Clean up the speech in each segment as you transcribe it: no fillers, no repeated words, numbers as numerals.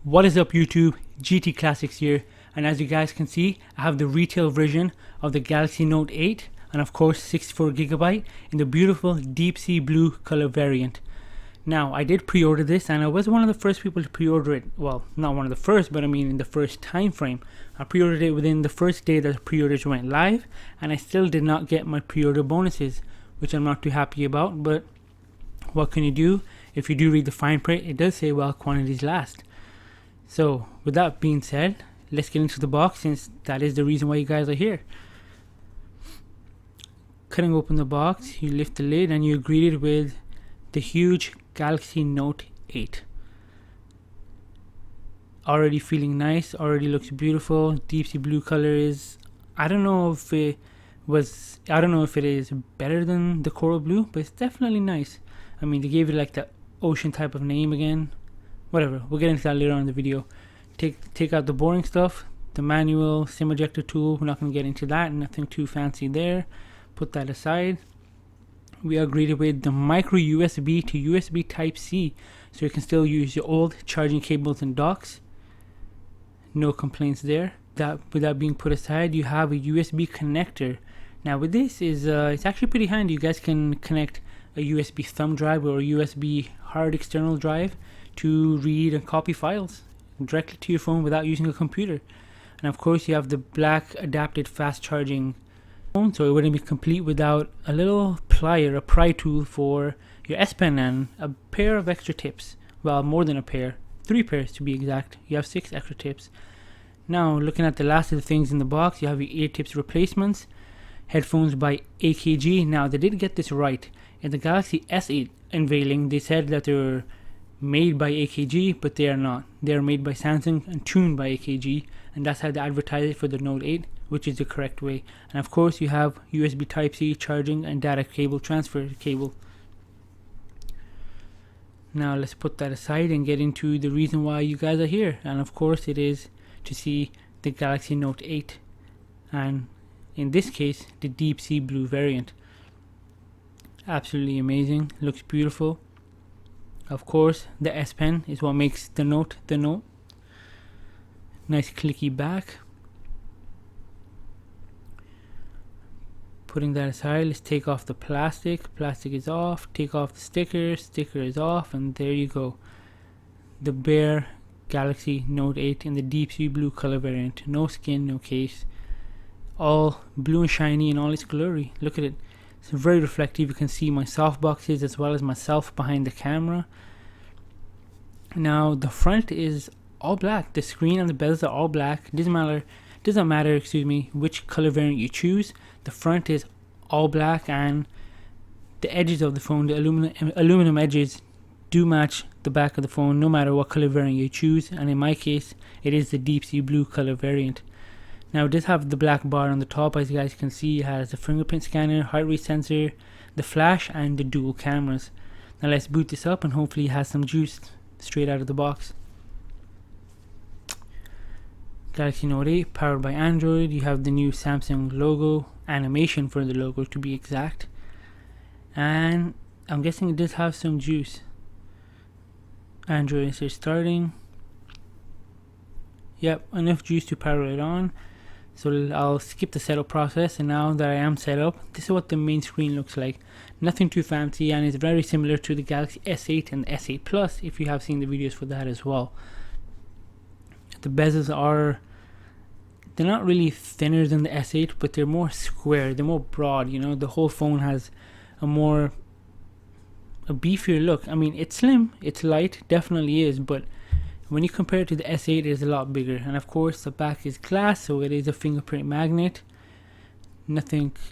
What is up YouTube, GT Classics here, and as you guys can see, I have the retail version of the Galaxy Note 8 and of course 64GB in the beautiful deep sea blue color variant. Now I did pre-order this and I was one of the first people to pre-order it. Well, not one of the first, but I mean in the first time frame. I pre-ordered it within the first day that the pre-orders went live, and I still did not get my pre-order bonuses, which I'm not too happy about, but what can you do? If you do read the fine print, it does say while quantities last. So with that being said, let's get into the box, since that is the reason why you guys are here. Cutting open the box, you lift the lid and you're greeted with the huge Galaxy Note 8. Already feeling nice, already looks beautiful. Deep sea blue color is, I don't know if it is better than the coral blue, but it's definitely nice. I mean, they gave it like the ocean type of name again. Whatever, we'll get into that later on in the video. Take out the boring stuff, the manual, SIM ejector tool. We're not going to get into that, nothing too fancy there. Put that aside. We are greeted with the micro USB to USB Type C, so you can still use your old charging cables and docks. No complaints there. With that being put aside, you have a USB connector. Now with this it's actually pretty handy. You guys can connect a USB thumb drive or a USB hard external drive to read and copy files directly to your phone without using a computer. And of course you have the black adapted fast charging phone, so it wouldn't be complete without a little plier, a pry tool for your S Pen, and a pair of extra tips. Well, more than a pair, 3 pairs to be exact. You have 6 extra tips. Now looking at the last of the things in the box, you have your ear tips replacements, headphones by AKG. Now they did get this right. In the Galaxy S8 unveiling, they said that they were made by AKG, but they are not. They are made by Samsung and tuned by AKG, and that's how they advertise it for the Note 8, which is the correct way. And of course you have USB Type-C charging and data cable transfer cable. Now let's put that aside and get into the reason why you guys are here, and of course it is to see the Galaxy Note 8, and in this case the deep sea blue variant. Absolutely amazing, looks beautiful. Of course the S Pen is what makes the Note the Note. Nice clicky back. Putting that aside, let's take off the plastic. Plastic is off. Take off the sticker. Sticker is off, and there you go. The bare Galaxy Note 8 in the deep sea blue color variant. No skin, no case. All blue and shiny in all its glory. Look at it. It's very reflective. You can see my softboxes as well as myself behind the camera. Now the front is all black. The screen and the bezels are all black. Doesn't matter which color variant you choose. The front is all black, and the edges of the phone, the aluminum edges, do match the back of the phone no matter what color variant you choose, and in my case it is the deep sea blue color variant. Now it does have the black bar on the top. As you guys can see, it has the fingerprint scanner, heart rate sensor, the flash, and the dual cameras. Now let's boot this up and hopefully it has some juice straight out of the box. Galaxy Note 8 powered by Android. You have the new Samsung logo, animation for the logo to be exact, and I'm guessing it does have some juice. Android is starting. Yep, enough juice to power it on. So I'll skip the setup process, and now that I am set up, this is what the main screen looks like. Nothing too fancy, and it's very similar to the Galaxy S8 and the S8 Plus, if you have seen the videos for that as well. The bezels they're not really thinner than the S8, but they're more square, they're more broad, you know. The whole phone has a beefier look. I mean, it's slim, it's light, definitely is, but when you compare it to the S8, it is a lot bigger. And of course the back is glass, so it is a fingerprint magnet.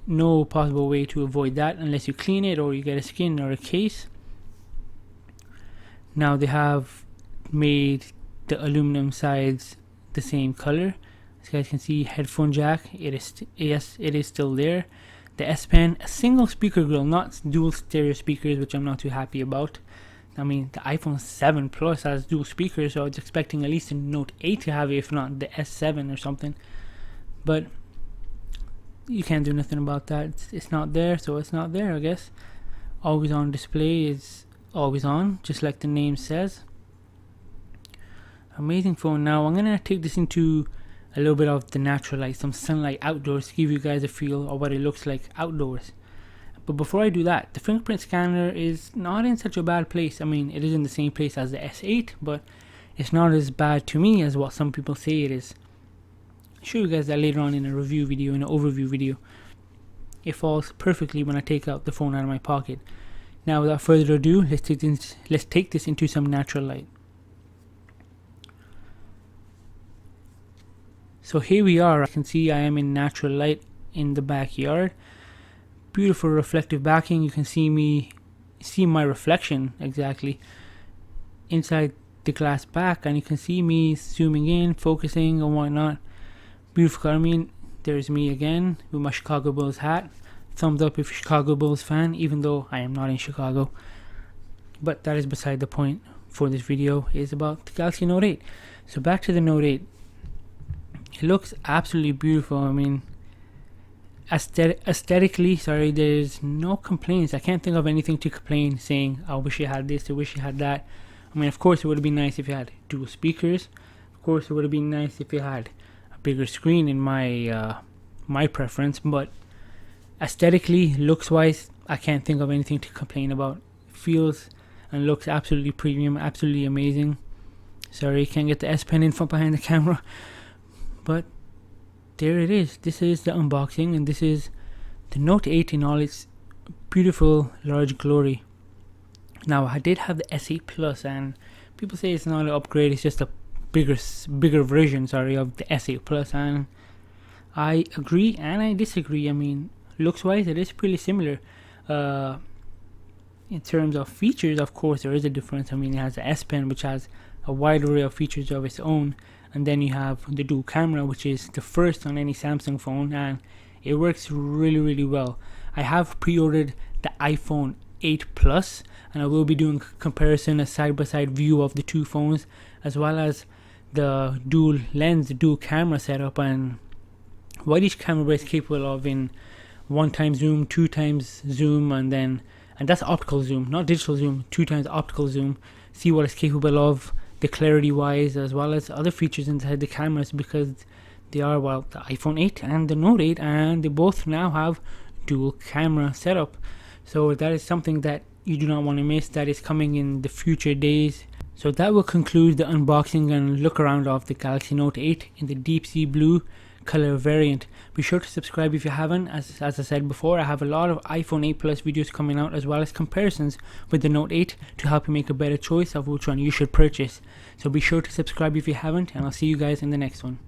No possible way to avoid that unless you clean it or you get a skin or a case. Now they have made the aluminum sides the same color. As you guys can see, headphone jack, it is still there. The S Pen, a single speaker grill, not dual stereo speakers, which I'm not too happy about. I mean, the iPhone 7 Plus has dual speakers, so I was expecting at least a Note 8 to have it, if not the S7 or something. But you can't do nothing about that. It's not there, so it's not there, I guess. Always on display is always on, just like the name says. Amazing phone. Now I'm gonna take this into a little bit of the natural light, some sunlight outdoors, to give you guys a feel of what it looks like outdoors. But before I do that, the fingerprint scanner is not in such a bad place. I mean, it is in the same place as the S8, but it's not as bad to me as what some people say it is. I'll show you guys that later on in a review video, in an overview video. It falls perfectly when I take out the phone out of my pocket. Now without further ado, let's take this into some natural light. So here we are. I can see I am in natural light in the backyard. Beautiful reflective backing. You can see my reflection exactly inside the glass back, and you can see me zooming in, focusing and whatnot. Beautiful. I mean, there's me again with my Chicago Bulls hat. Thumbs up if you're a Chicago Bulls fan, even though I am not in Chicago. But that is beside the point for this video. Is about the Galaxy Note 8. So back to the Note 8. It looks absolutely beautiful. I mean, aesthetically, there's no complaints. I can't think of anything to complain saying I wish you had this, I wish you had that. I mean, of course it would have been nice if you had dual speakers. Of course it would have been nice if you had a bigger screen in my preference, but aesthetically, looks wise, I can't think of anything to complain about. Feels and looks absolutely premium, absolutely amazing. Sorry, can't get the S Pen in from behind the camera, but there it is. This is the unboxing, and this is the Note 8 in all its beautiful large glory. Now I did have the S8 Plus, and people say it's not an upgrade, it's just a bigger version of the S8 Plus, and I agree and I disagree. I mean, looks wise it is pretty similar. In terms of features, of course there is a difference. I mean, it has the S Pen, which has a wide array of features of its own, and then you have the dual camera, which is the first on any Samsung phone, and it works really well. I have pre-ordered the iPhone 8 Plus, and I will be doing comparison, a side-by-side view of the two phones, as well as the dual lens, the dual camera setup, and what each camera is capable of in 1x zoom, 2x zoom, and that's optical zoom, not digital zoom, 2x optical zoom. See what it's capable of, the clarity wise, as well as other features inside the cameras, because they are, well, the iPhone 8 and the Note 8, and they both now have dual camera setup. So that is something that you do not want to miss. That is coming in the future days. So that will conclude the unboxing and look around of the Galaxy Note 8 in the deep sea blue color variant. Be sure to subscribe if you haven't. As I said before, I have a lot of iPhone 8 Plus videos coming out, as well as comparisons with the Note 8 to help you make a better choice of which one you should purchase. So be sure to subscribe if you haven't, and I'll see you guys in the next one.